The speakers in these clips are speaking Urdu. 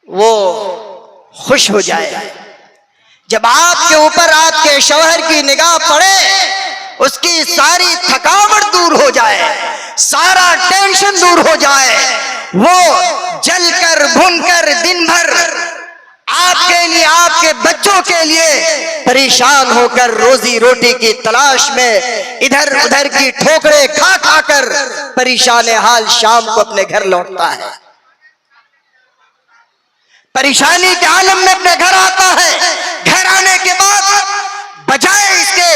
وہ خوش ہو جائے۔ جب آپ کے اوپر آپ کے شوہر کی نگاہ پڑے، اس کی ساری تھکاوٹ دور ہو جائے، سارا ٹینشن دور ہو جائے، وہ جل کر بھن کر دن بھر آپ کے لیے، آپ کے بچوں کے لیے پریشان ہو کر روزی روٹی کی تلاش میں ادھر ادھر کی ٹھوکریں کھا کھا کر پریشان حال شام کو اپنے گھر لوٹتا ہے، پریشانی کے عالم میں اپنے گھر آتا ہے۔ گھر آنے کے بعد بجائے اس کے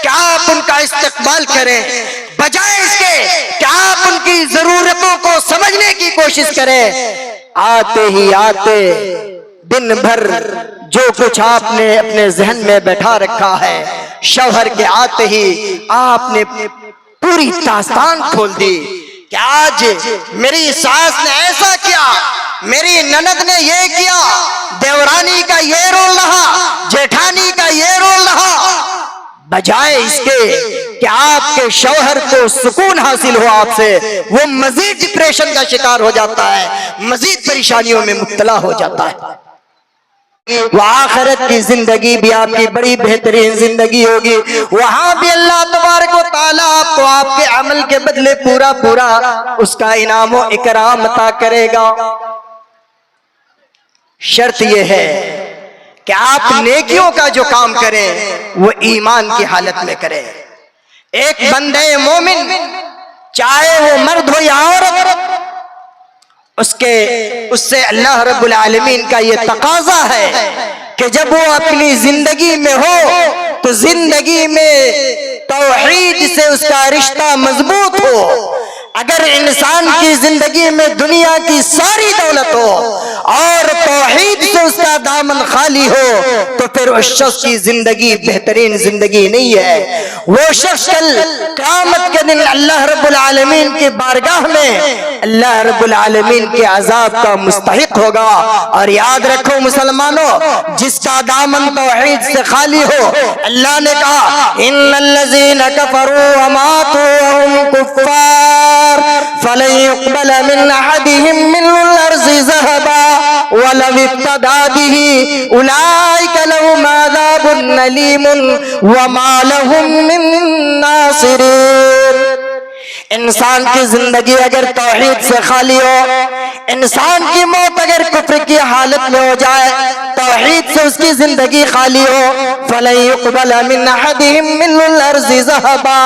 کہ آپ ان کا استقبال کریں، بجائے اس کے کہ آپ ان کی ضرورتوں کو سمجھنے کی کوشش کریں، آتے ہی آتے دن بھر جو کچھ آپ نے اپنے ذہن میں بیٹھا رکھا ہے، شوہر کے آتے ہی آپ نے پوری داستان کھول دی کہ آج میری ساس نے ایسا کیا، میری نند نے یہ کیا، دیورانی کا یہ رول رہا، جیٹھانی کا یہ رول رہا۔ بجائے اس کے کہ آپ کے شوہر کو سکون حاصل ہو آپ سے، وہ مزید ڈپریشن کا شکار ہو جاتا ہے، مزید پریشانیوں میں مبتلا ہو جاتا ہے۔ وہ آخرت کی زندگی بھی آپ کی بڑی بہترین زندگی ہوگی، وہاں بھی اللہ تبارک و تعالیٰ آپ کو آپ کے عمل کے بدلے پورا پورا اس کا انعام و اکرام عطا کرے گا۔ شرط یہ ہے کہ آپ نیکیوں کا جو کام کریں وہ ایمان کی حالت میں کریں۔ ایک بندے مومن چاہے وہ مرد ہو یا عورت، اس سے اللہ رب العالمین کا یہ تقاضا ہے کہ جب وہ اپنی زندگی میں ہو تو زندگی میں توحید سے اس کا رشتہ مضبوط ہو۔ اگر انسان کی زندگی میں دنیا کی ساری دولت ہو اور توحید سے اس کا دامن خالی ہو تو پھر اس شخص کی زندگی بہترین زندگی نہیں ہے۔ وہ شخص کل قیامت کے دن اللہ رب العالمین کی بارگاہ میں اللہ رب العالمین کے عذاب کا مستحق ہوگا۔ اور یاد رکھو مسلمانوں، جس کا دامن توحید سے خالی ہو، اللہ نے کہا ان الذین کفروا وماتوا وهم کفار فلن يقبل من احدهم ملء الارض ذهبا ولو افتدى به اولئک لهم عذاب الیم وما لهم من ناصرین۔ انسان کی زندگی اگر توحید سے خالی ہو، انسان کی موت اگر کفر کی حالت میں ہو جائے، توحید سے اس کی زندگی خالی ہو، فَلَن يُقْبَلَ مِنْ أَحَدِهِمْ مِلْءُ الْأَرْضِ ذَهَبًا،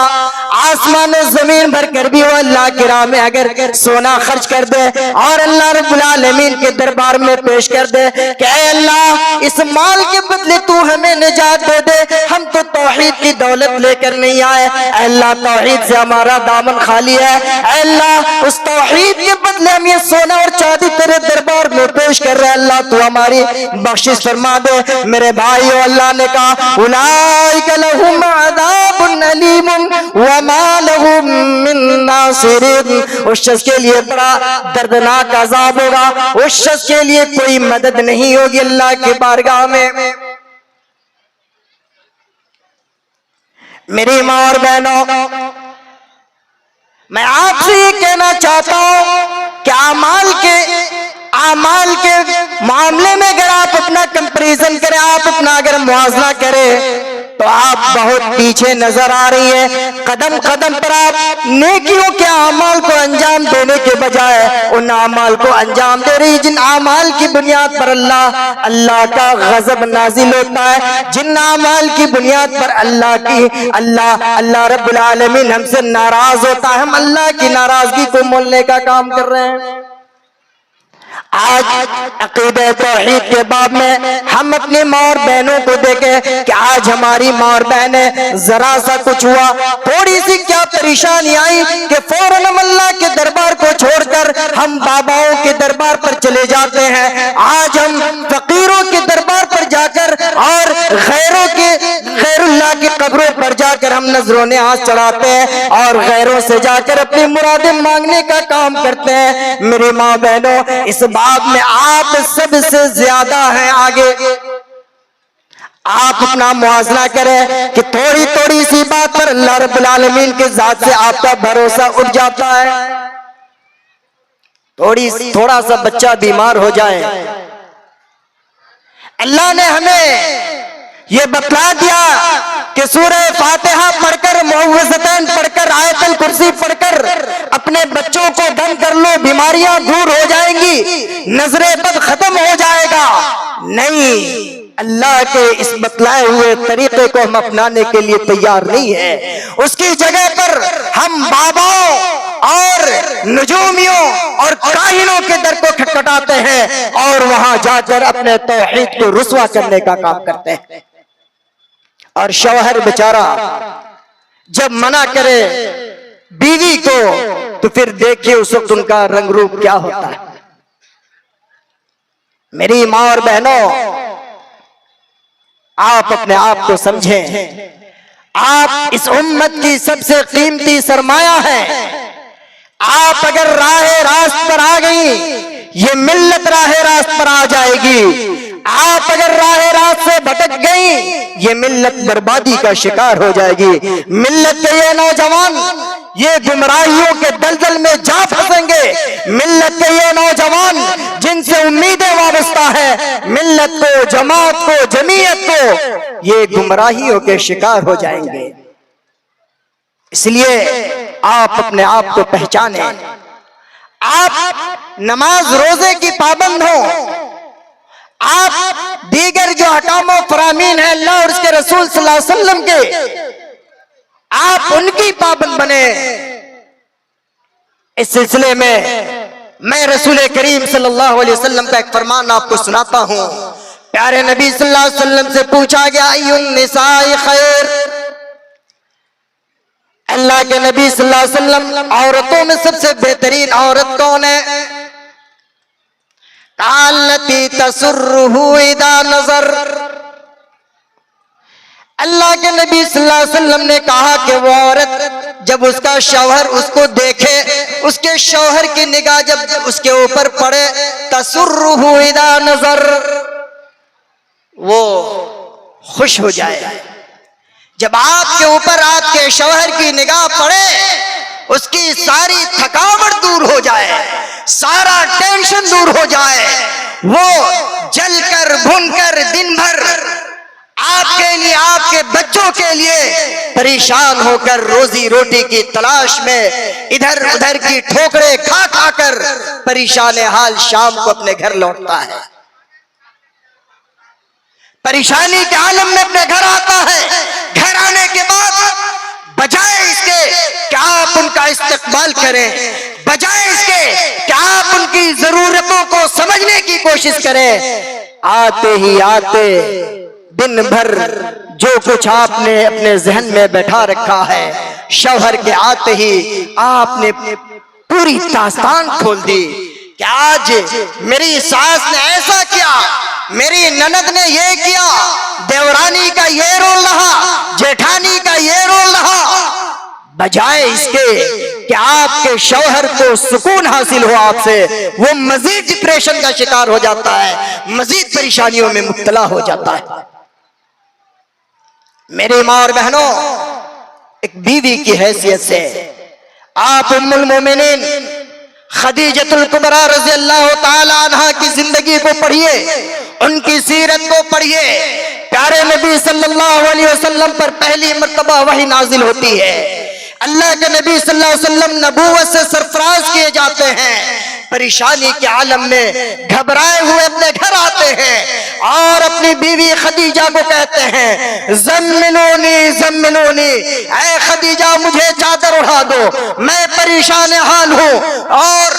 آسمان و زمین بھر کر بھی وہ اللہ کی راہ میں اگر سونا خرچ کر دے اور اللہ رب العالمین کے دربار میں پیش کر دے کہ اے اللہ اس مال کے بدلے تو ہمیں نجات دے دے، ہم تو توحید کی دولت لے کر نہیں آئے، اے اللہ توحید سے ہمارا دامن خالی ہے، اے اللہ اس توحید کے بدلے ہم یہ سونا اور چاندی تیرے دربار میں پیش کر رہے ہیں، اللہ تو ہماری بخشش فرما دے۔ میرے بھائیو، اللہ نے کہا اولئک لہم عذاب علیم وما لہم من ناصرین، اس شخص کے لیے بڑا دردناک عذاب ہوگا، اس شخص کے لیے کوئی مدد نہیں ہوگی اللہ کی بارگاہ میں۔ میری ماں اور بہنوں، میں آپ سے یہ کہنا چاہتا ہوں کہ اعمال کے معاملے میں اگر آپ اپنا کمپیریزن کریں، آپ اپنا اگر موازنہ کریں تو آپ بہت پیچھے نظر آ رہی ہے۔ قدم قدم پر آپ نیکیوں کے اعمال کو انجام دینے کے بجائے ان اعمال کو انجام دے رہی جن اعمال کی بنیاد پر اللہ کا غضب نازل ہوتا ہے، جن اعمال کی بنیاد پر اللہ رب العالمین ہم سے ناراض ہوتا ہے، ہم اللہ کی ناراضگی کو مولنے کا کام کر رہے ہیں۔ آج عقیدہ توحید کے باب میں ہم اپنی ماں اور بہنوں کو دیکھیں کہ آج ہماری ماں اور بہنیں ذرا سا کچھ ہوا، تھوڑی سی کیا پریشانی آئی کہ فوراً ہم اللہ کے دربار کو چھوڑ کر ہم باباؤں کے دربار پر چلے جاتے ہیں۔ آج ہم فقیروں کے دربار پر جا کر اور غیر اللہ کی قبروں پر جا کر ہم نذروں نیاز چڑھاتے ہیں اور غیروں سے جا کر اپنی مرادیں مانگنے کا کام کرتے ہیں۔ میری ماں بہنوں، اس باب میں آپ سب سے زیادہ ہیں آگے۔ آپ اپنا موازنہ کریں کہ تھوڑی تھوڑی سی بات پر اللہ رب العالمین کے ذات سے آپ کا بھروسہ اٹھ جاتا ہے۔ تھوڑا سا بچہ بیمار ہو جائے اللہ نے ہمیں یہ بتلا دیا کہ سورہ فاتحہ پڑھ کر، معوذتین پڑھ کر، آیت الکرسی پڑھ کر اپنے بچوں کو دم کر لو، بیماریاں دور ہو جائیں گی، نظر بد ختم ہو جائے گا۔ نہیں، اللہ کے اس بتلائے ہوئے طریقے کو ہم اپنانے کے لیے تیار نہیں ہے۔ اس کی جگہ پر ہم باباؤں اور نجومیوں اور کاہنوں کے در کو کھٹکھٹاتے ہیں اور وہاں جا کر اپنے توحید کو رسوا کرنے کا کام کرتے ہیں۔ اور شوہر بیچارہ جب منع کرے بیوی کو تو پھر دیکھیے اس وقت ان کا رنگ روپ کیا ہوتا ہے۔ میری ماں اور بہنوں، آپ اپنے آپ کو سمجھیں، آپ اس امت کی سب سے قیمتی سرمایہ ہیں۔ آپ اگر راہ راست پر آ گئی، یہ ملت راہ راست پر آ جائے گی۔ آپ اگر راہ راست سے بھٹک گئی، یہ ملت بربادی کا شکار ہو جائے گی۔ ملت کے یہ نوجوان یہ گمراہیوں کے دلدل میں جا پھنسیں گے۔ ملت کے یہ نوجوان جن سے امیدیں وابستہ ہیں، ملت کو، جماعت کو، جمعیت کو، یہ گمراہیوں کے شکار ہو جائیں گے۔ اس لیے آپ اپنے آپ کو پہچانیں، آپ نماز روزے کی پابند ہوں، آپ دیگر جو احکام و فرامین ہیں اللہ اور اس کے رسول صلی اللہ علیہ وسلم کے، آپ ان کی پابند بنے۔ اس سلسلے میں رسول کریم صلی اللہ علیہ وسلم کا ایک فرمان آپ کو سناتا ہوں۔ پیارے نبی صلی اللہ علیہ وسلم سے پوچھا گیا، ای النساء خیر، اللہ کے نبی صلی اللہ علیہ وسلم عورتوں میں سب سے بہترین عورت کون ہے؟ التی تسرہ اذا نظر۔ اللہ کے نبی صلی اللہ علیہ وسلم نے کہا کہ وہ عورت جب اس کا شوہر اس کو دیکھے، اس کے شوہر کی نگاہ جب اس کے اوپر پڑے، تسرہ اذا نظر، وہ خوش ہو جائے۔ جب آپ کے اوپر آپ کے شوہر کی نگاہ پڑے، اس کی ساری تھکاوٹ دور ہو جائے، سارا ٹینشن دور ہو جائے، وہ جل کر بھن کر دن بھر آپ کے لیے، آپ کے بچوں کے لیے پریشان ہو کر روزی روٹی کی تلاش میں ادھر ادھر کی ٹھوکریں کھا کھا کر پریشان حال شام کو اپنے گھر لوٹتا ہے، پریشانی کے عالم میں اپنے گھر آتا ہے۔ گھر آنے کے بعد بجائے اس کے کہ آپ ان کا استقبال کریں، بجائے اس کے کہ آپ ان کی ضرورتوں کو سمجھنے کی کوشش کریں، آتے ہی آتے دن بھر جو کچھ آپ نے اپنے ذہن میں بیٹھا رکھا ہے، شوہر کے آتے ہی آپ نے پوری داستان کھول دی کہ آج میری ساس نے ایسا کیا، میری نند نے یہ کیا، دیورانی کا یہ رول رہا، جیٹھانی کا یہ رول رہا۔ بجائے اس کے کہ آپ کے شوہر کو سکون حاصل ہو آپ سے، وہ مزید ڈپریشن کا شکار ہو جاتا ہے، مزید پریشانیوں میں مبتلا ہو جاتا ہے۔ میری ماں اور بہنوں، ایک بیوی کی حیثیت سے آپ ام المومنین خدیجۃ الکبریٰ رضی اللہ تعالی عنہا کی زندگی کو پڑھیے، ان کی سیرت کو پڑھیے۔ پیارے نبی صلی اللہ علیہ وسلم پر پہلی مرتبہ وحی نازل ہوتی ہے، اللہ کے نبی صلی اللہ علیہ وسلم نبوت سے سرفراز کیے جاتے ہیں، پریشانی کے عالم میں گھبرائے ہوئے اپنے گھر آتے ہیں اور اپنی بیوی خدیجہ کو کہتے ہیں، زملونی زملونی، اے خدیجہ مجھے چادر اڑا دو، میں پریشان حال ہوں۔ اور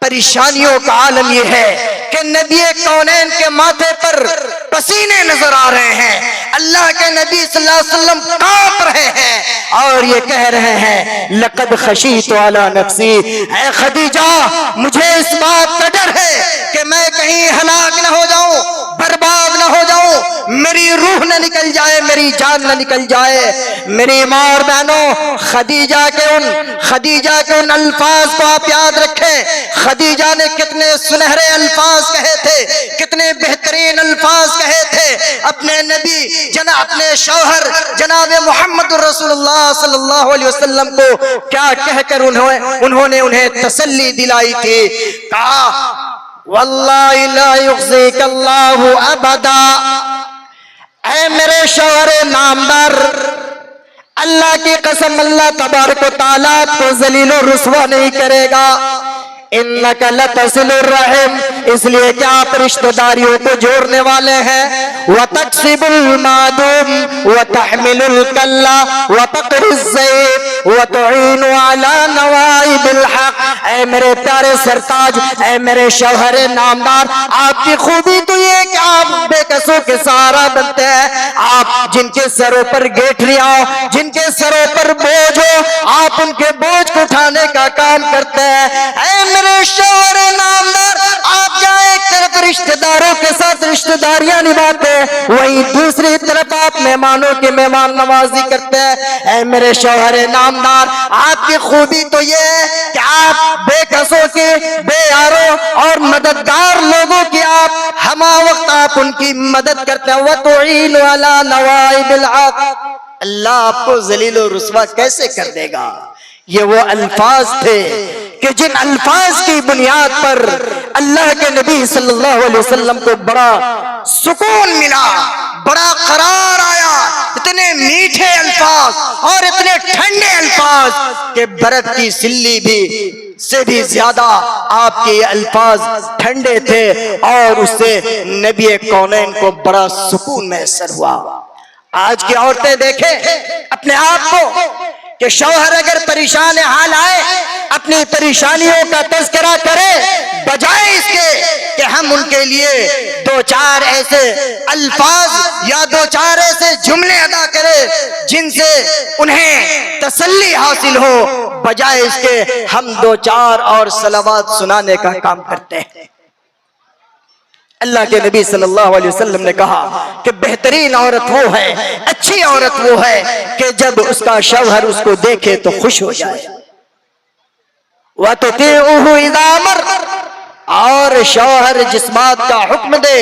پریشانیوں کا عالم یہ ہے کہ نبی کونین کے ماتھے پر پسینے نظر آ رہے ہیں، اللہ کے نبی صلی اللہ علیہ وسلم کانپ رہے ہیں اور یہ کہہ رہے ہیں، لقد خشیت علی نفسی، اے خدیجہ مجھے اس بات کا ڈر ہے کہ میں کہیں ہلاک نہ ہو جاؤں، برباد نہ ہو جاؤں، میری روح نہ نکل جائے، میری جان نہ نکل جائے۔ میری ماں اور بہنوں، خدیجہ کے ان الفاظ کو آپ یاد رکھیں، خدیجہ نے کتنے سنہرے الفاظ کہے تھے، کتنے بہترین الفاظ کہے تھے اپنے نبی اپنے شوہر جناب محمد رسول اللہ صلی اللہ علیہ وسلم کو کیا کہہ کر انہوں نے انہیں تسلی دلائی تھی، کہا واللہ لا یخزیک اللہ ابدا، اے میرے شوہر نامدار، اللہ کی قسم اللہ تبارک و تعالیٰ کو ذلیل و رسوا نہیں کرے گا۔ انک لتصل الرحم، اس لیے کہ آپ رشتہ داریوں کو جوڑنے والے ہیں۔ وتکسب المعدوم وتحمل الکلہ وتقری الضیف وتعین علی نوائب الحق، اے میرے پیارے سرتاج، اے میرے شوہر نامدار، آپ کی خوبی تو یہ کہ آپ بے کسوں کے سہارا بنتے ہیں۔ آپ جن کے سروں پر گیٹھریاں ہو، جن کے سروں پر بوجھ ہو، آپ ان کے بوجھ کو اٹھانے کا کام کرتے ہیں۔ اے میرے شوہر نامدار، آپ جہاں ایک طرف رشتہ داروں کے ساتھ رشتہ داریاں نبھاتے ہیں، وہیں دوسری طرف آپ مہمانوں کی مہمان نوازی کرتے ہیں۔ اے میرے شوہر نامدار، آپ کی خوبی تو یہ ہے کہ آپ بے کسوں کے، بے یاروں اور مددگار لوگوں کی آپ ہمہ وقت آپ ان کی مدد کرتے ہیں۔ وَتُعِينُ عَلَى نَوَائِبِ الْحَقِّ، اللہ آپ کو ذلیل و رسوا کیسے کر دے گا؟ یہ وہ الفاظ تھے کہ جن الفاظ کی بنیاد پر اللہ کے نبی صلی اللہ علیہ وسلم کو بڑا سکون ملا، بڑا قرار آیا۔ اتنے میٹھے الفاظ اور اتنے ٹھنڈے الفاظ کہ برف کی سلی بھی سے بھی زیادہ آپ کے الفاظ ٹھنڈے تھے، اور اس سے نبی کونین کو بڑا سکون میسر ہوا۔ آج کی عورتیں دیکھیں اپنے آپ کو کہ شوہر اگر پریشان حال آئے، اپنی پریشانیوں کا تذکرہ کرے، بجائے اس کے کہ ہم ان کے لیے دو چار ایسے الفاظ یا دو چار ایسے جملے ادا کریں جن سے انہیں تسلی حاصل ہو، بجائے اس کے ہم دو چار اور صلوات سنانے کا کام کرتے ہیں۔ اللہ کے نبی صلی اللہ علیہ وسلم نے کہا کہ بہترین عورت وہ ہے، اچھی عورت وہ ہے کہ جب اس کا شوہر اس کو دیکھے تو خوش ہو جائے۔ وَتُطِيعُهُ إِذَا أَمَرَ، اور شوہر جس بات کا حکم دے،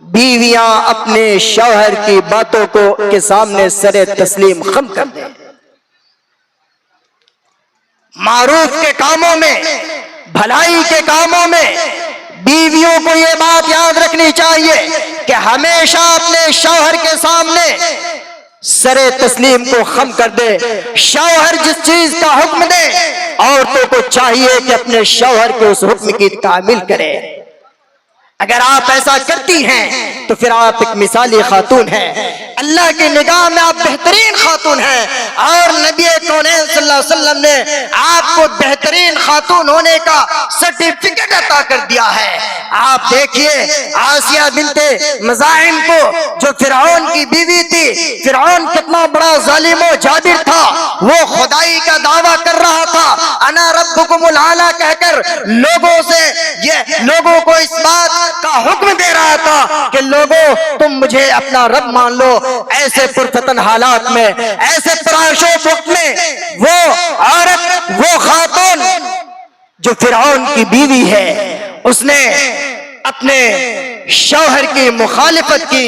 بیویاں اپنے شوہر کی باتوں کو کے سامنے سر تسلیم خم کر دیں۔ معروف کے کاموں میں، بھلائی کے کاموں میں بیویوں کو یہ بات یاد رکھنی چاہیے کہ ہمیشہ اپنے شوہر کے سامنے سر تسلیم کو خم کر دے۔ شوہر جس چیز کا حکم دے، عورتوں کو چاہیے کہ اپنے شوہر کے اس حکم کی تعمیل کرے۔ اگر آپ ایسا کرتی ہیں تو پھر آپ ایک مثالی خاتون ہیں، اللہ کی نگاہ میں آپ بہترین خاتون ہیں، اور نبی کونین صلی اللہ علیہ وسلم نے آپ کو بہترین خاتون ہونے کا سرٹیفکیٹ عطا کر دیا ہے۔ آپ دیکھیے آسیہ بنت مزاحم کو، جو فرعون کی بیوی تھی، فرعون کتنا بڑا ظالم و جابر تھا، وہ خدائی کا دعویٰ کر رہا تھا، انا ربکم الاعلی کہہ کر لوگوں کو اس بات کا حکم دے رہا تھا کہ لوگوں تم مجھے اپنا رب مان لو۔ ایسے پرفتن حالات میں، ایسے پرآشوب وقت میں وہ عورت، وہ خاتون جو فرعون کی بیوی ہے، اس نے اپنے شوہر کی مخالفت کی،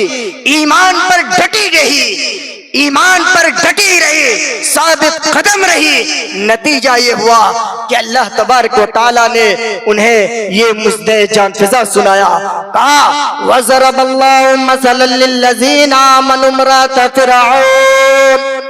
ایمان پر ڈٹی رہی، ایمان پر ڈٹی رہی، ثابت قدم رہی۔ نتیجہ یہ ہوا کہ اللہ تبارک و تعالیٰ نے انہیں یہ مژدہ جان فزا سنایا۔ کہا وَضَرَبَ اللَّهُ مَثَلًا لِلَّذِينَ آمَنُوا امْرَأَتَ فِرْعَوْنَ،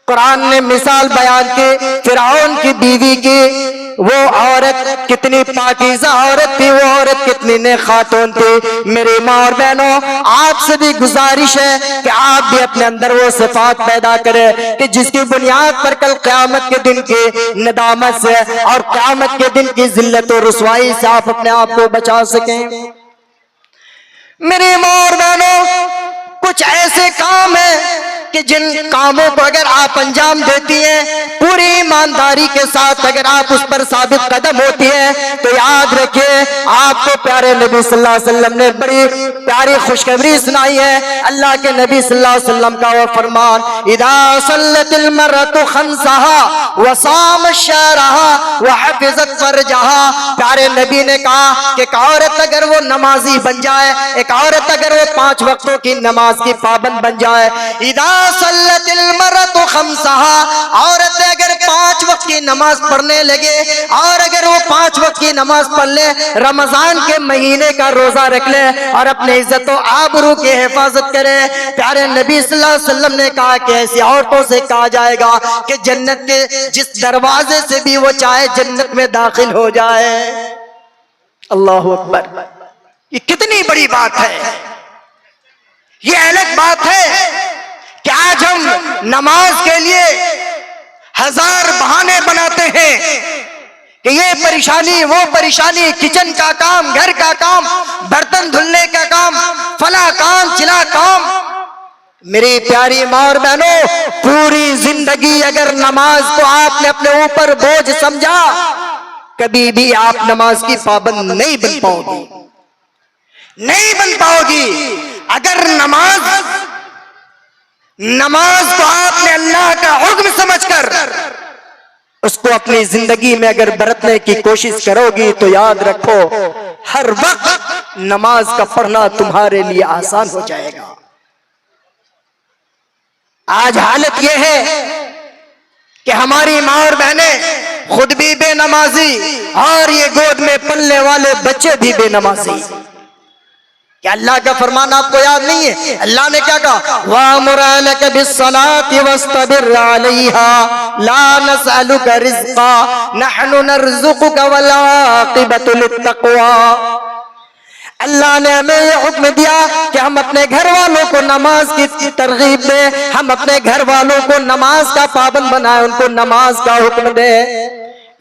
قرآن نے مثال بیان کی فرعون کی بیوی کی۔ وہ عورت کتنی پاکیزہ عورت تھی، وہ عورت کتنی نیک خاتون تھی۔ میری ماں اور بہنوں، آپ سے بھی گزارش ہے کہ آپ بھی اپنے اندر وہ صفات پیدا کریں کہ جس کی بنیاد پر کل قیامت کے دن کی ندامت سے اور قیامت کے دن کی ذلت و رسوائی سے آپ اپنے آپ کو بچا سکیں۔ میری ماں اور بہنوں، کچھ ایسے کام ہیں کہ جن کاموں کو اگر آپ انجام دیتی ہیں پوری ایمانداری کے ساتھ، اگر آپ اس پر ثابت قدم ہوتی ہیں، تو یاد رکھیے آپ کو پیارے نبی صلی اللہ علیہ وسلم نے بڑی پیاری خوشخبری سنائی ہے۔ اللہ کے نبی صلی اللہ علیہ وسلم کا وہ فرمان، اذا صلت المرأة خمسها وصامت شهرها وحفظت فرجها، پیارے نبی نے کہا کہ ایک عورت اگر وہ نمازی بن جائے، ایک عورت اگر وہ 5 وقتوں کی نماز کی پابند بن جائے، اذا صلت المرأۃ خمسہا، عورت اگر 5 وقت کی نماز پڑھنے لگے، اور اگر وہ 5 وقت کی نماز پڑھ لے، رمضان کے مہینے کا روزہ رکھ لے اور اپنے عزت و آبرو کی حفاظت کرے، پیارے نبی صلی اللہ علیہ وسلم نے کہا کہ ایسی عورتوں سے کہا جائے گا کہ جنت کے جس دروازے سے بھی وہ چاہے جنت میں داخل ہو جائے۔ اللہ اکبر، یہ کتنی بڑی بات ہے، یہ الگ بات ہے کہ آج ہم نماز کے لیے 1000 بہانے بناتے ہیں کہ یہ پریشانی وہ پریشانی، کچن کا کام، گھر کا کام، برتن دھلنے کا کام، فلاں کام چلا کام۔ میری پیاری ماں اور بہنوں، پوری زندگی اگر نماز کو آپ نے اپنے اوپر بوجھ سمجھا، کبھی بھی آپ نماز کی پابند نہیں بن پاؤ گی، نہیں بن پاؤ گی۔ اگر نماز کو آپ نے اللہ کا حکم سمجھ کر اس کو اپنی زندگی میں اگر برتنے کی کوشش کرو گی تو یاد رکھو ہر وقت نماز کا پڑھنا تمہارے لیے آسان ہو جائے گا۔ آج حالت یہ ہے کہ ہماری ماں اور بہنیں خود بھی بے نمازی اور یہ گود میں پلنے والے بچے بھی بے نمازی۔ کیا اللہ کا فرمان آپ کو یاد نہیں ہے؟ اللہ نے کیا کہا؟ وَأَمُرْ أَهْلَكَ بِالصَّلَاةِ وَاصْطَبِرْ عَلَيْهَا لَا نَسْأَلُكَ رِزْقًا نَحْنُ نَرْزُقُكَ وَالْعَاقِبَةُ لِلتَّقْوَىٰ۔ اللہ نے ہمیں یہ حکم دیا کہ ہم اپنے گھر والوں کو نماز کی ترغیب دیں، ہم اپنے گھر والوں کو نماز کا پابند بنائیں، ان کو نماز کا حکم دیں۔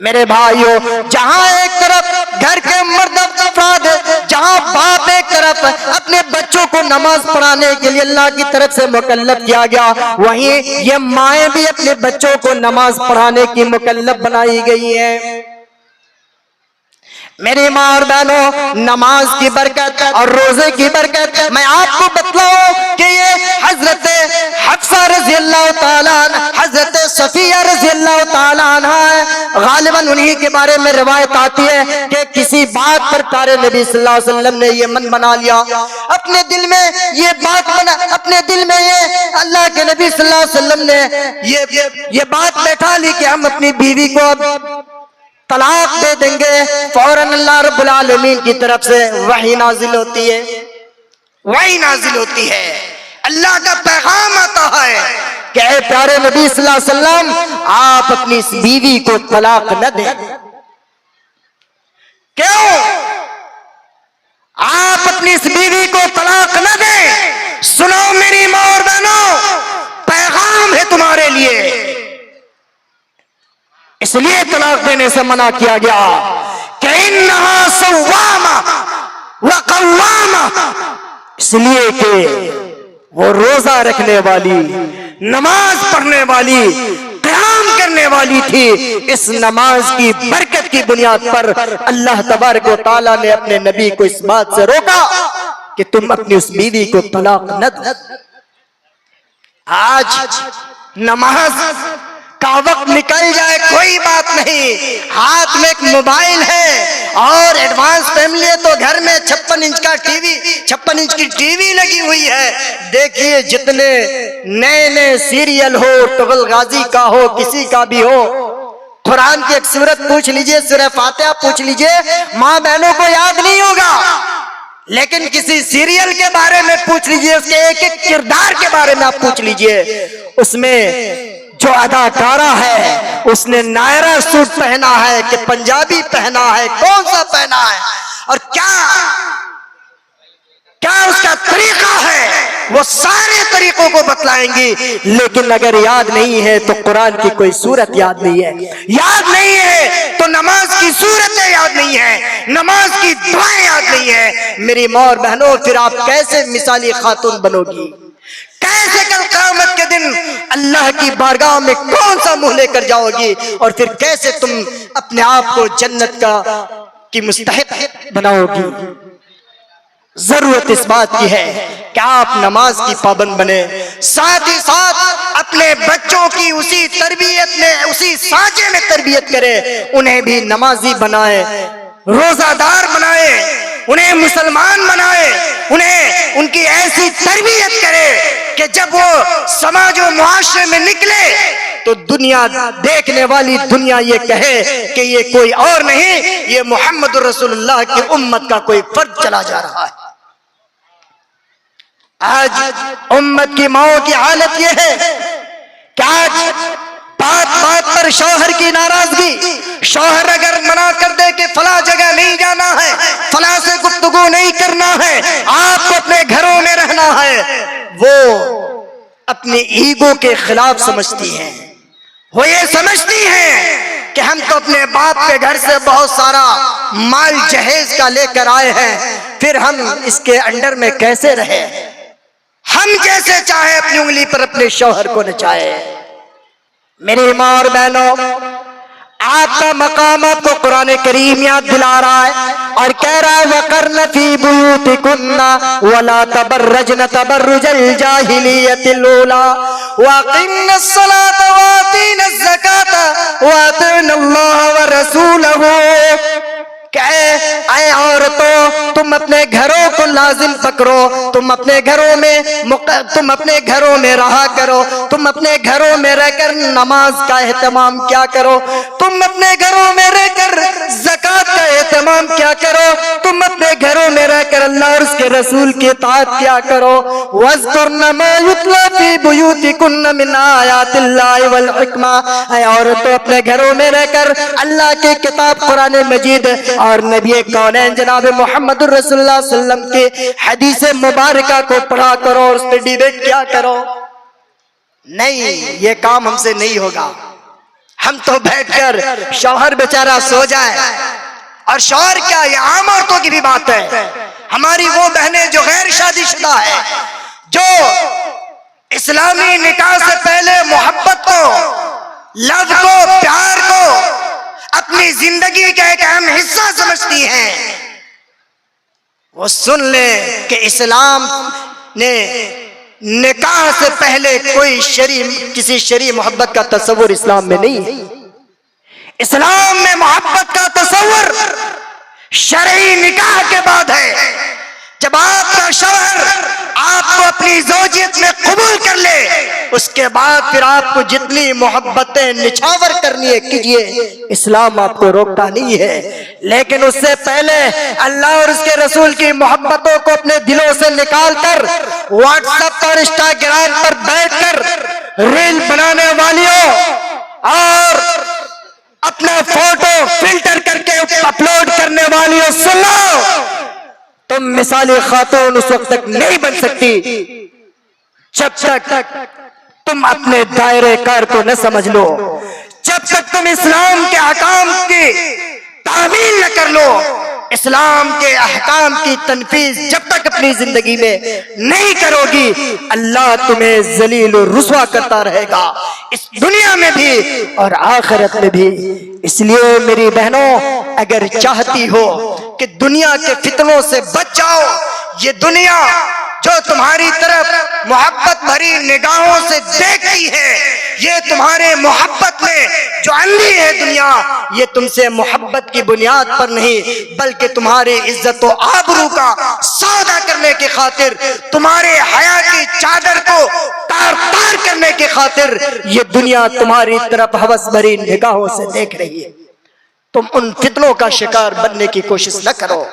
میرے بھائیوں، جہاں ایک طرف گھر کے مرد افراد، جہاں باپ ایک طرف اپنے بچوں کو نماز پڑھانے کے لیے اللہ کی طرف سے مکلف کیا گیا، وہیں یہ مائیں بھی اپنے بچوں کو نماز پڑھانے کی مکلف بنائی گئی ہیں۔ میری ماں اور بہنوں، نماز کی برکت اور روزے کی برکت میں آپ کو بتلاؤں کہ یہ حضرت حفصہ رضی اللہ تعالیٰ عنہ، حضرت صفیہ رضی اللہ تعالیٰ عنہ ہے، غالباً انہی کے بارے میں روایت آتی ہے کہ کسی بات پر پیارے نبی صلی اللہ علیہ وسلم نے یہ من بنا لیا، اپنے دل میں یہ بات بنا، اپنے دل میں یہ اللہ کے نبی صلی اللہ علیہ وسلم نے یہ بات بیٹھا لی کہ ہم اپنی بیوی کو طلاق دے دیں گے۔ فوراً اللہ رب العالمین کی طرف سے وحی نازل ہوتی ہے، وحی نازل ہوتی ہے، اللہ کا پیغام آتا ہے کہ اے پیارے نبی صلی اللہ علیہ وسلم، آپ اپنی اس بیوی کو طلاق نہ دیں۔ کیوں آپ اپنی اس بیوی کو طلاق نہ دیں؟ سنو میری ماں اور بہنوں، پیغام ہے تمہارے لیے۔ اس لیے طلاق دینے سے منع کیا گیا کہ انہا صوامہ وقوامہ، اس لیے کہ وہ روزہ رکھنے والی، نماز پڑھنے والی، قیام کرنے والی تھی۔ اس نماز کی برکت کی بنیاد پر اللہ تبارک و تعالیٰ نے اپنے نبی کو اس بات سے روکا کہ تم اپنی اس بیوی کو طلاق نہ دو۔ آج نماز کا وقت نکل جائے کوئی بات نہیں، ہاتھ میں ایک موبائل ہے اور ایڈوانس فیملی ہے تو گھر میں 56 انچ کا ٹی وی، 56 انچ کی ٹی وی لگی ہوئی ہے۔ دیکھیے جتنے نئے نئے سیریل ہو، طغل غازی کا ہو، کسی کا بھی ہو، قرآن کی ایک سورت پوچھ لیجئے، سورہ فاتحہ پوچھ لیجئے، ماں بہنوں کو یاد نہیں ہوگا، لیکن کسی سیریل کے بارے میں پوچھ لیجئے، اس کے ایک ایک کردار کے بارے میں آپ پوچھ لیجئے، اس میں جو اداکارہ ہے اس نے نائرا سوٹ پہنا ہے کہ پنجابی پہنا ہے، کون سا پہنا ہے اور کیا اس کا طریقہ ہے، وہ سارے طریقوں کو بتلائیں گی۔ لیکن اگر یاد نہیں ہے تو قرآن کی کوئی سورت یاد نہیں ہے، یاد نہیں ہے تو نماز کی سورتیں یاد نہیں ہے، نماز کی دعائیں یاد نہیں ہے۔ میری ماں اور بہنوں، پھر آپ کیسے مثالی خاتون بنو گی؟ کیسے کل قیامت کے دن اللہ کی بارگاہ میں کون سا منہ لے کر جاؤ گی؟ اور پھر کیسے تم اپنے آپ کو جنت کی مستحق بناؤ گی؟ ضرورت اس بات کی ہے کہ آپ نماز کی پابند بنے، ساتھ ہی ساتھ اپنے بچوں کی اسی تربیت میں، اسی سانچے میں تربیت کرے، انہیں بھی نمازی بنائے، روزہ دار بنائے، انہیں مسلمان بنائے، انہیں ان کی ایسی تربیت کرے کہ جب وہ سماج و معاشرے میں نکلے تو دنیا دیکھنے والی دنیا یہ کہے کہ یہ کوئی اور نہیں، یہ محمد رسول اللہ کی امت کا کوئی فرد چلا جا رہا ہے۔ آج امت کی ماؤں کی حالت یہ ہے کہ آج بات بات پر شوہر کی ناراضگی، شوہر اگر منع کر دے کہ فلاں جگہ نہیں جانا ہے، فلاں سے گفتگو نہیں کرنا ہے، آپ کو اپنے گھروں میں رہنا ہے، وہ اپنے ایگو کے خلاف سمجھتی ہیں۔ وہ یہ سمجھتی ہیں کہ ہم تو اپنے باپ کے گھر سے بہت سارا مال جہیز کا لے کر آئے ہیں، پھر ہم اس کے انڈر میں کیسے رہے، ہم جیسے چاہے اپنی انگلی پر اپنے شوہر کو نچائے۔ میری ماں اور بہنوں، آپ کا مقام آپ کو قرآن کریم یاد دلا رہا ہے اور کہہ رہا ہے وَقَرْنَ فِي بُيُوتِكُنَّ وَلَا تَبَرَّجْنَ تَبَرُّجَ الْجَاهِلِيَّةِ الْأُولَىٰ وَأَقِمْنَ الصَّلَاةَ وَآتِينَ الزَّكَاةَ وَأَطِعْنَ اللَّهَ وَرَسُولَهُ۔ کہ اے عورتوں، تم اپنے گھروں کو لازم پکڑو، تم اپنے گھروں میں رہا کرو، تم اپنے گھروں میں رہ کر نماز کا اہتمام کیا کرو، تم اپنے گھروں میں رہ کر زکوٰۃ کا اہتمام کیا کرو، تم اپنے گھروں میں رہ کر اللہ اور اس کے رسول کی اطاعت کیا کرو۔ وَاذْكُرْنَ مَا يُتْلَىٰ فِي بُيُوتِكُنَّ مِنْ آيَاتِ اللَّهِ وَالْحِكْمَةِ۔ اے عورتوں، اپنے گھروں میں رہ کر اللہ کی کتاب قرآن مجید اور نبی کونین جناب محمد رسول اللہ صلی اللہ علیہ وسلم کے حدیث مبارکہ کو پڑھا کرو اور اس پہ ڈیبیٹ کیا کرو۔ نہیں، یہ کام ہم سے نہیں ہوگا۔ ہم تو بیٹھ کر شوہر بیچارہ سو جائے، اور شوہر کیا، یہ عام عورتوں کی بھی بات ہے، ہماری وہ بہنیں جو غیر شادی شدہ ہے، جو اسلامی نکاح سے پہلے محبت کو، لو کو، پیار کو اپنی زندگی کا ایک اہم حصہ سمجھتی ہیں، وہ سن لیں کہ اسلام نے نکاح سے پہلے کوئی کسی شرعی محبت کا تصور اسلام میں نہیں ہے۔ اسلام میں محبت کا تصور شرعی نکاح کے بعد ہے۔ جب آپ کا شوہر آپ کو اپنی زوجیت میں قبول کر لے، اس کے بعد پھر آپ کو جتنی محبتیں نچھاور کرنی ہے کیجئے، اسلام آپ کو روکتا نہیں ہے، لیکن اس سے پہلے اللہ اور اس کے رسول کی محبتوں کو اپنے دلوں سے نکال کر واٹس ایپ اور انسٹاگرام پر بیٹھ کر ریل بنانے والیوں اور اپنا فوٹو فلٹر کر کے اپلوڈ کرنے والیوں، سن لو، تم مثالی خاتون اس وقت تک نہیں بن سکتی جب تک تم اپنے دائرے کار کو نہ سمجھ لو، جب تک تم اسلام کے احکام کی تعمیل نہ کر لو، اسلام کے احکام کی تنفیذ جب تک اپنی زندگی میں نہیں کرو گی، اللہ تمہیں ذلیل و رسوا کرتا رہے گا، اس دنیا میں بھی اور آخرت میں بھی۔ اس لیے میری بہنوں، اگر چاہتی ہو کہ دنیا کے فتنوں سے بچ جاؤ، یہ دنیا جو تمہاری طرف محبت بھری نگاہوں سے دیکھتی ہے، یہ تمہارے محبت میں جو اندھی ہے دنیا، یہ تم سے محبت کی بنیاد پر نہیں بلکہ تمہاری عزت و آبرو کا سودا کرنے کی خاطر، تمہارے حیا کی چادر کو تار تار کرنے کی خاطر یہ دنیا تمہاری طرف ہوس بھری نگاہوں سے دیکھ رہی ہے۔ تم ان فتنوں کا شکار بننے کی کوشش نہ کرو۔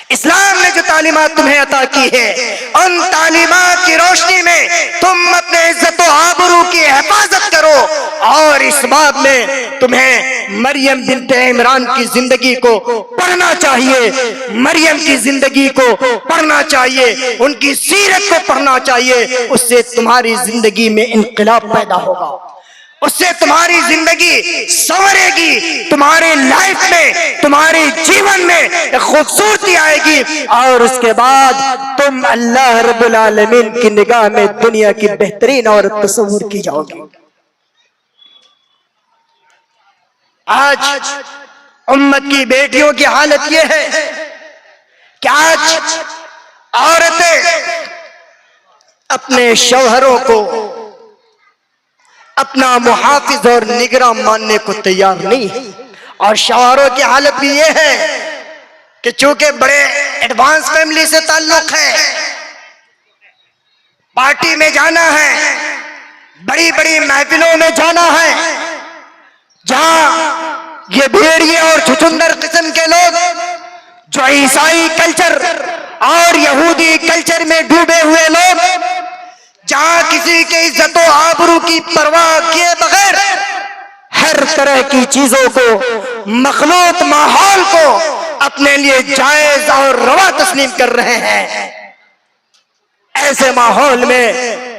اسلام نے جو تعلیمات تمہیں عطا کی ہے، ان تعلیمات کی روشنی میں تم اپنے عزت و آبرو کی حفاظت کرو، اور اس باب میں تمہیں مریم بنت عمران کی زندگی کو پڑھنا چاہیے، مریم کی زندگی کو پڑھنا چاہیے، ان کی سیرت کو پڑھنا چاہیے، اس سے تمہاری زندگی میں انقلاب پیدا ہوگا، اس سے تمہاری زندگی سنورے گی، تمہاری لائف میں، تمہاری جیون میں ایک خوبصورتی آئے گی، اور اس کے بعد تم اللہ رب العالمین کی نگاہ میں دنیا کی بہترین عورت تصور کی جاؤ گی۔ آج امت کی بیٹیوں کی حالت یہ ہے کہ آج عورتیں اپنے شوہروں کو اپنا محافظ اور نگراں ماننے کو تیار نہیں ہے، اور شوہروں کی حالت بھی یہ ہے کہ چونکہ بڑے ایڈوانس فیملی سے تعلق ہے، پارٹی میں جانا ہے، بڑی بڑی محفلوں میں جانا ہے، جہاں یہ بھیڑیے اور چھچندر قسم کے لوگ جو عیسائی کلچر اور یہودی کلچر میں ڈوبے ہوئے لوگ، جہاں کسی کے عزت و آبرو کی پرواہ کیے بغیر ہر طرح کی چیزوں کو، مخلوط ماحول کو اپنے لیے جائز اور روا تسلیم کر رہے ہیں، ایسے ماحول میں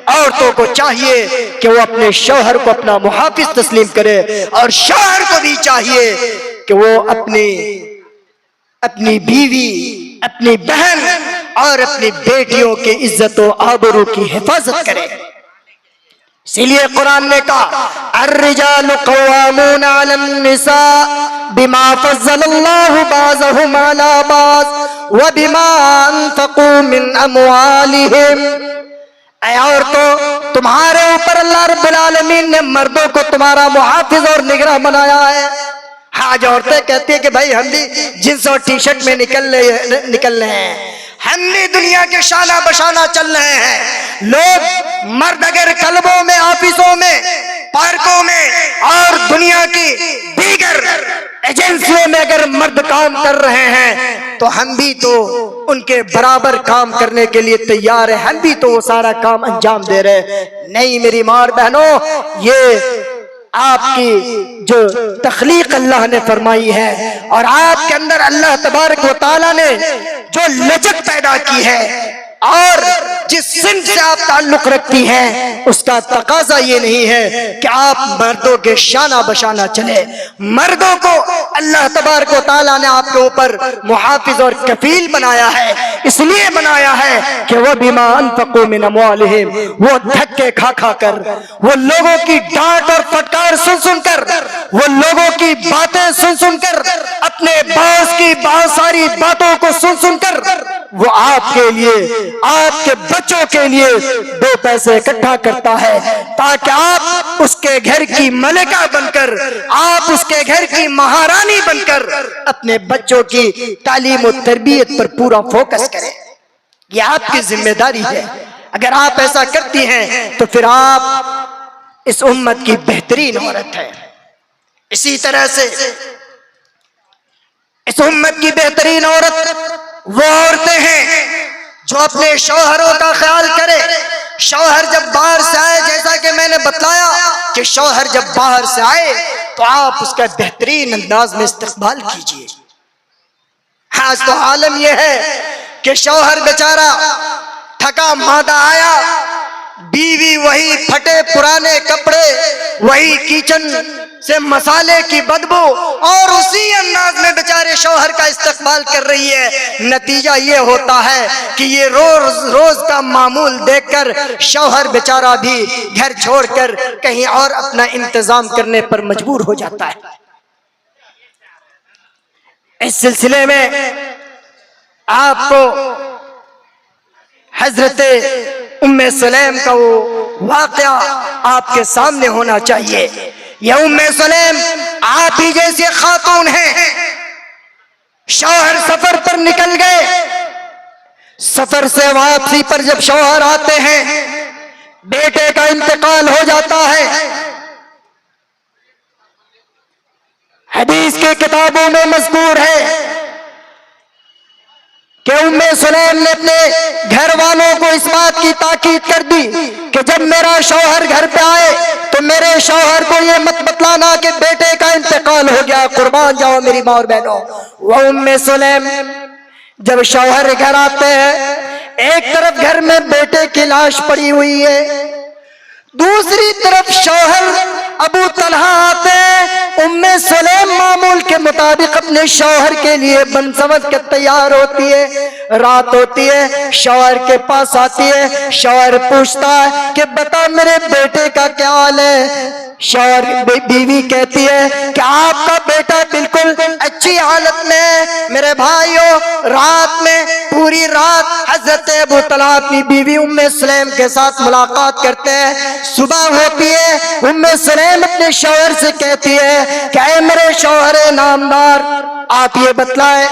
عورتوں کو چاہیے کہ وہ اپنے شوہر کو اپنا محافظ تسلیم کرے، اور شوہر کو بھی چاہیے کہ وہ اپنی بیوی، اپنی بہن اور اپنی بیٹیوں کی عزت و آبرو کی حفاظت کرے۔ اسی لیے قرآن نے کہا الرجال قوامون علی النساء بما فضل اللہ بعضهم علی بعض وبما انفقوا من اموالہم۔ اے عورتوں، تمہارے اوپر اللہ رب العالمین نے مردوں کو تمہارا محافظ اور نگراں بنایا ہے۔ آج عورتیں کہتی ہیں کہ بھائی ہم بھی جنس اور ٹی شرٹ میں نکل رہے ہیں، ہم بھی دنیا کے شانہ بشانہ چل رہے ہیں۔ لوگ مرد اگر کلبوں میں، آفسوں میں، پارکوں میں اور دنیا کی دیگر ایجنسیوں میں اگر مرد کام کر رہے ہیں تو ہم بھی تو ان کے برابر کام کرنے کے لیے تیار ہیں، ہم بھی تو وہ سارا کام انجام دے رہے ہیں۔ نہیں میری ماں اور بہنوں، یہ آپ کی جو تخلیق اللہ نے فرمائی ہے اور آپ کے اندر اللہ تبارک و تعالیٰ نے جو لچک پیدا کی ہے اور جس صنف سے آپ تعلق رکھتی ہیں، اس کا تقاضا یہ نہیں ہے کہ آپ مردوں کے شانہ بشانہ چلے۔ مردوں کو اللہ تبارک و تعالیٰ نے آپ کے اوپر محافظ اور کفیل بنایا ہے، اس لیے بنایا ہے کہ وہ بما انفقوا من اموالہم، وہ دھکے کھا کھا کر، وہ لوگوں کی ڈانٹ اور پھٹکار سن سن کر، وہ لوگوں کی باتیں سن سن کر، اپنے باس کی بہت ساری باتوں کو سن سن کر، وہ آپ کے لیے، آپ کے بچوں کے لیے دو پیسے اکٹھا کرتا ہے تاکہ آپ اس کے گھر کی ملکہ بن کر، آپ اس کے گھر کی مہارانی بن کر اپنے بچوں کی تعلیم و تربیت پر پورا فوکس کریں۔ یہ آپ کی ذمہ داری ہے۔ اگر آپ ایسا کرتی ہیں تو پھر آپ اس امت کی بہترین عورت ہے۔ اسی طرح سے اس امت کی بہترین عورت وہ عورتیں ہیں جو اپنے شوہروں کا خیال کرے۔ شوہر جب باہر سے آئے، جیسا کہ میں نے بتلایا کہ شوہر جب باہر سے آئے تو آپ اس کا بہترین انداز میں استقبال کیجئے۔ آج تو عالم یہ ہے کہ شوہر بیچارہ تھکا مادہ آیا، بیوی وہی پھٹے پرانے کپڑے، وہی کچن سے مسالے کی بدبو، اور اسی انداز میں بیچارے شوہر کا استقبال کر رہی ہے۔ نتیجہ یہ ہوتا ہے کہ یہ روز روز کا معمول دیکھ کر شوہر بیچارہ بھی گھر چھوڑ کر کہیں اور اپنا انتظام کرنے پر مجبور ہو جاتا ہے۔ اس سلسلے میں آپ کو حضرت ام سلیم کا وہ واقعہ آپ کے سامنے ہونا چاہیے۔ یہ ام سلیم آپ ہی جیسے خاتون ہیں، شوہر سفر پر نکل گئے، سفر سے واپسی پر جب شوہر آتے ہیں، بیٹے کا انتقال ہو جاتا ہے۔ حدیث کی کتابوں میں مذکور ہے کہ ام سلیم نے اپنے گھر والوں کو اس بات کی تاکید کر دی کہ جب میرا شوہر گھر پہ آئے تو میرے شوہر کو یہ مت بتلانا کہ بیٹے کا انتقال ہو گیا۔ قربان جاؤ میری ماں اور بہنوں، وہ ام سلیم جب شوہر گھر آتے ہیں، ایک طرف گھر میں بیٹے کی لاش پڑی ہوئی ہے، دوسری طرف شوہر ابو طلحہ آتے ہیں۔ ام سلیم معمول کے مطابق اپنے شوہر کے لیے بن سمجھ کے تیار ہوتی ہے، رات ہوتی ہے، شوہر کے پاس آتی ہے، شوہر پوچھتا ہے کہ بتا میرے بیٹے کا کیا حال ہے؟ شوہر بیوی کہتی ہے کہ آپ کا بیٹا بالکل اچھی حالت میں ہے۔ میرے بھائیوں، رات میں پوری رات حضرت ابو طلحہ اپنی بیوی ام سلیم کے ساتھ ملاقات کرتے ہیں۔ صبح ہوتی ہے، ام سلیم اپنے شوہر سے کہتی ہے کہ اے میرے شوہر نامدار، آپ یہ بتلائیں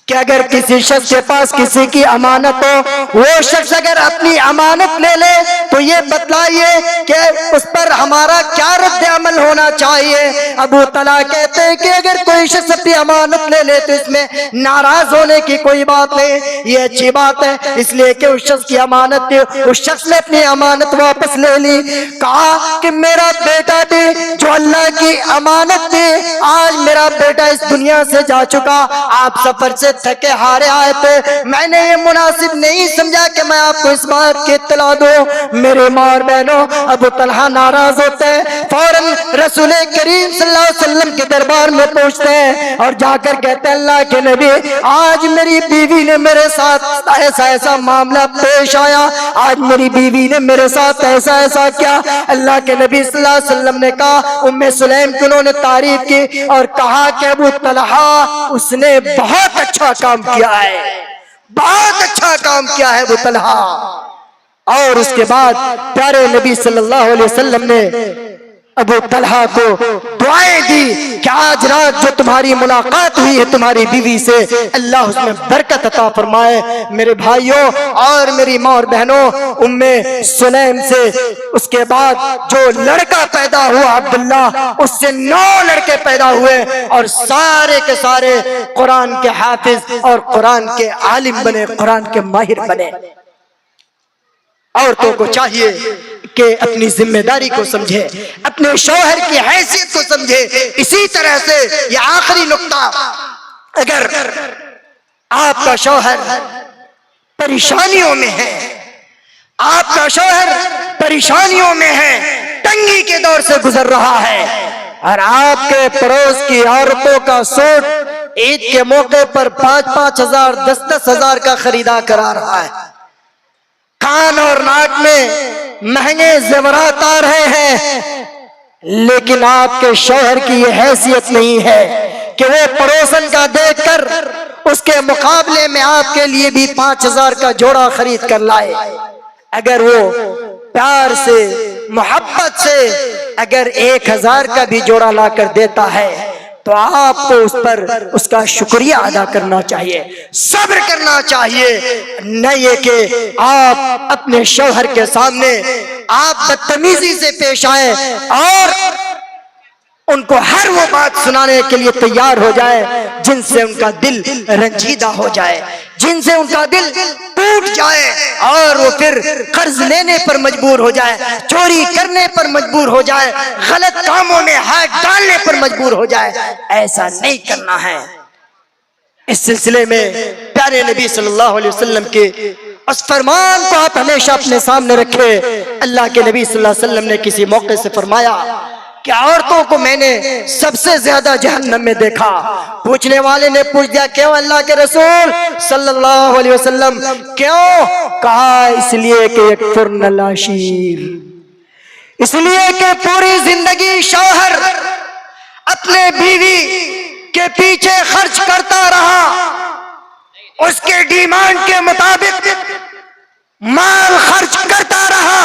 کہ اگر کسی شخص کے پاس کسی کی امانت ہو، وہ شخص اگر اپنی امانت لے لے تو یہ بتلائیے کہ اس پر ہمارا کیا رد عمل ہونا چاہیے۔ ابو طلحہ کہتے ہیں کہ اگر کوئی شخص اپنی امانت لے لے تو اس میں ناراض ہونے کی کوئی بات نہیں، یہ اچھی بات ہے، اس لیے کہ اس شخص کی امانت تھی، اس شخص نے اپنی امانت واپس لے لی۔ کہا کہ میرا بیٹا تھی جو اللہ کی امانت تھی، آج میرا بیٹا اس دنیا سے جا چکا، آپ سفر سے تھکے ہارے آئے تھے، میں نے یہ مناسب نہیں سمجھا کہ میں آپ کو اس بات کی اطلاع دوں۔ میرے ماں اور بہنوں، ابو طلحہ ناراض ہوتے ہیں، فوراً رسول کریم صلی اللہ علیہ وسلم کے دربار میں پہنچتے ہیں اور جا کر کہتے ہیں اللہ کے نبی، آج میری بیوی نے میرے ساتھ ایسا معاملہ پیش آیا، آج میری بیوی نے میرے ساتھ ایسا کیا۔ اللہ کے نبی صلی اللہ علیہ وسلم نے کہا، ام سلیم کی انہوں نے تعریف کی اور کہا کہ ابو طلحہ اس نے بہت اچھا کام کیا ہے، بہت اچھا کام کیا ہے ابو طلحہ۔ اور اس کے بعد پیارے نبی صلی اللہ علیہ وسلم نے ابو طلحہ کو دعائیں دی کہ آج رات جو تمہاری ملاقات ہوئی ہے تمہاری بیوی سے، اللہ اس میں برکت عطا فرمائے۔ میرے بھائیوں اور میری ماں اور بہنوں، ام سلیم سے اس کے بعد جو لڑکا پیدا ہوا عبداللہ، اس سے 9 لڑکے پیدا ہوئے اور سارے کے سارے قرآن کے حافظ اور قرآن کے عالم بنے، قرآن کے ماہر بنے۔ عورتوں کو چاہیے کہ اپنی ذمہ داری کو سمجھے، اپنے شوہر کی حیثیت کو سمجھے۔ اسی طرح سے یہ آخری نقطہ، اگر آپ کا شوہر پریشانیوں میں ہے، آپ کا شوہر پریشانیوں میں ہے، تنگی کے دور سے گزر رہا ہے، اور آپ کے پڑوس کی عورتوں کا سوٹ عید کے موقع پر 5-5 ہزار 10-10 ہزار کا خریدا کرا رہا ہے، کان اور ناک میں مہنگے زیورات آ رہے ہیں، لیکن آپ کے شوہر کی یہ حیثیت نہیں ہے کہ وہ پڑوسن کا دیکھ کر اس کے مقابلے میں آپ کے لیے بھی 5,000 کا جوڑا خرید کر لائے۔ اگر وہ پیار سے، محبت سے اگر 1,000 کا بھی جوڑا لا کر دیتا ہے تو آپ کو اس پر اس کا شکریہ ادا کرنا چاہیے، صبر کرنا چاہیے، نہ یہ کہ آپ اپنے شوہر کے سامنے آپ بدتمیزی سے پیش آئیں اور ان کو ہر وہ بات سنانے کے لیے تیار ہو جائے جن سے ان کا دل رنجیدہ ہو جائے، جن سے ان کا دل ٹوٹ جائے اور وہ پھر قرض لینے پر مجبور ہو جائے، چوری کرنے پر مجبور ہو جائے، غلط کاموں میں ہاتھ ڈالنے پر مجبور ہو جائے۔ ایسا نہیں کرنا ہے۔ اس سلسلے میں پیارے نبی صلی اللہ علیہ وسلم کے اس فرمان کو آپ ہمیشہ اپنے سامنے رکھے۔ اللہ کے نبی صلی اللہ علیہ وسلم نے کسی موقع سے فرمایا کہ عورتوں کو میں نے سب سے زیادہ جہنم میں دیکھا۔ پوچھنے والے نے پوچھ دیا کیوں اللہ کے رسول صلی اللہ علیہ وسلم، کیوں؟ کہا اس لیے کہ یکفرن العشیر، اس لیے کہ پوری زندگی شوہر اپنے بیوی کے پیچھے خرچ کرتا رہا، اس کے ڈیمانڈ کے مطابق مال خرچ کرتا رہا،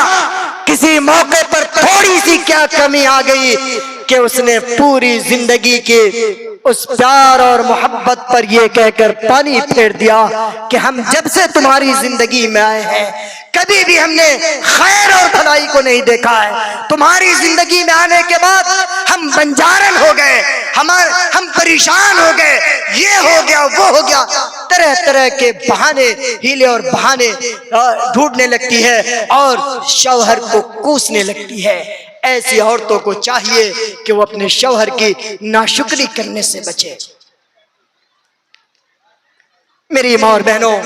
کسی موقع پر تھوڑی سی کیا کمی آ گئی کہ اس نے پوری زندگی کے اس پیار اور محبت پر یہ کہہ کر پانی پھیر دیا کہ ہم جب سے تمہاری زندگی میں آئے ہیں کبھی بھی ہم نے خیر اور بھلائی کو نہیں دیکھا ہے، تمہاری زندگی میں آنے کے بعد ہم بنجارن ہو گئے، ہم پریشان ہو گئے، یہ ہو گیا وہ ہو گیا، طرح طرح کے بہانے، ہیلے اور بہانے ڈھونڈنے لگتی ہے اور شوہر کو کوسنے لگتی ہے۔ ایسی عورتوں کو چاہیے کہ وہ اپنے شوہر کی ناشکری کرنے سے بچے۔ میری ماں اور بہنوں،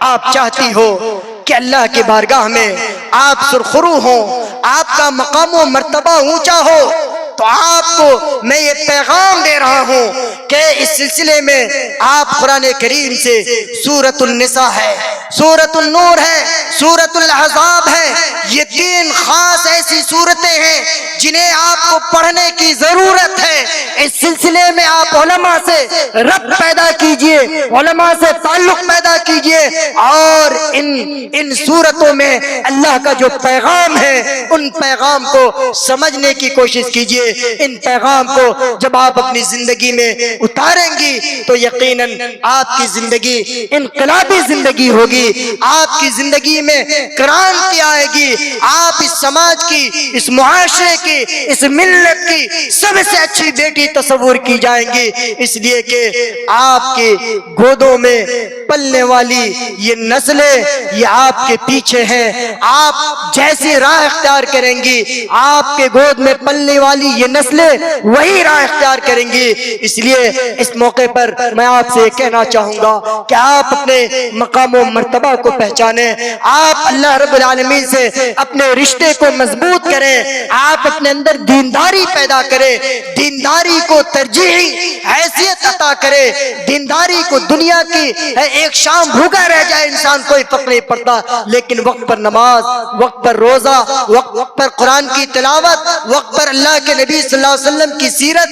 آپ چاہتی ہو کہ اللہ کی بارگاہ میں آپ سرخرو ہوں، آپ کا مقام و مرتبہ اونچا ہو، تو آپ کو میں یہ پیغام دے رہا ہوں کہ اس سلسلے میں آپ قرآن کریم سے سورۃ النساء ہے، سورۃ النور ہے، سورۃ الاحزاب ہے، یہ 3 خاص ایسی صورتیں ہیں جنہیں آپ کو پڑھنے کی ضرورت ہے۔ اس سلسلے میں آپ علماء سے ربط پیدا کیجئے، علماء سے تعلق پیدا کیجئے، اور ان صورتوں میں اللہ کا جو پیغام ہے ان پیغام کو سمجھنے کی کوشش کیجئے۔ ان پیغام کو جب آپ اپنی زندگی میں اتاریں گی تو یقیناً آپ کی زندگی انقلابی زندگی ہوگی، آپ کی زندگی میں کرانتی آئے گی، آپ اس سماج کی، اس معاشرے کی، اس ملت کی سب سے اچھی بیٹی تصور کی جائیں گی، اس لیے کہ آپ کے گودوں میں پلنے والی یہ نسلیں یہ آپ کے پیچھے ہیں۔ آپ جیسی راہ اختیار کریں گی، آپ کے گود میں پلنے والی یہ نسلیں وہی راہ اختیار کریں گی۔ اس لیے اس موقع پر میں آپ سے کہنا چاہوں گا کہ آپ اپنے مقام و مرتبہ کو پہچانیں، آپ اللہ رب العالمین سے اپنے رشتے کو مضبوط کریں، آپ اپنے اندر دینداری پیدا کریں، دینداری کو ترجیحی حیثیت عطا کرے، دینداری کو دنیا کی ایک شام بھوکا رہ جائے انسان کوئی فرق نہیں پڑتا، لیکن وقت پر نماز، وقت پر روزہ، وقت پر قرآن کی تلاوت، وقت پر اللہ کے نبی صلی اللہ علیہ وسلم کی سیرت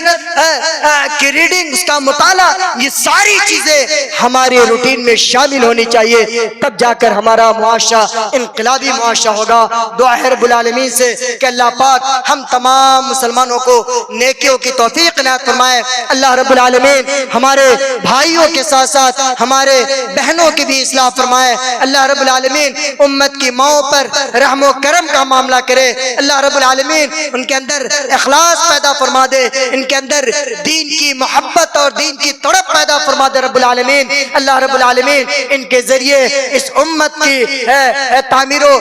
کی ریڈنگ، اس کا مطالعہ، یہ ساری چیزیں ہمارے روٹین میں شامل ہونی چاہیے، تب جا کر ہمارا معاشرہ انقلابی معاشرہ ہوگا۔ دعا ہے رب العالمین سے کہ اللہ پاک ہم تمام مسلمانوں کو نیکیوں کی توفیق عنایت فرمائے۔ اللہ رب العالمین ہمارے بھائیوں کے ساتھ ساتھ ہمارے بہنوں کی بھی اصلاح فرمائے۔ اللہ رب العالمین امت کی ماؤں پر رحم و کرم کا معاملہ کرے۔ اللہ رب العالمین ان کے اندر اخلاص پیدا فرما دے، ان کے اندر دین کی محبت اور دین کی تڑپ پیدا فرما دے رب العالمین۔ اللہ رب العالمین ان کے ذریعے اس امت کی تعمیر و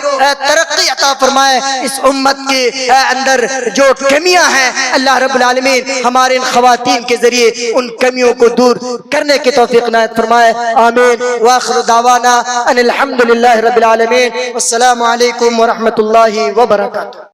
ترقی عطا فرمائے، اس امت کے اندر جو کمیاں ہیں اللہ رب العالمین ہمارے ان خواتین کے ذریعے ان کمیوں کو دور کرنے کی توفیق عنایت فرمائے، آمین۔ وآخر دعوانا ان الحمدللہ رب العالمین، والسلام علیکم ورحمۃ اللہ وبرکاتہ۔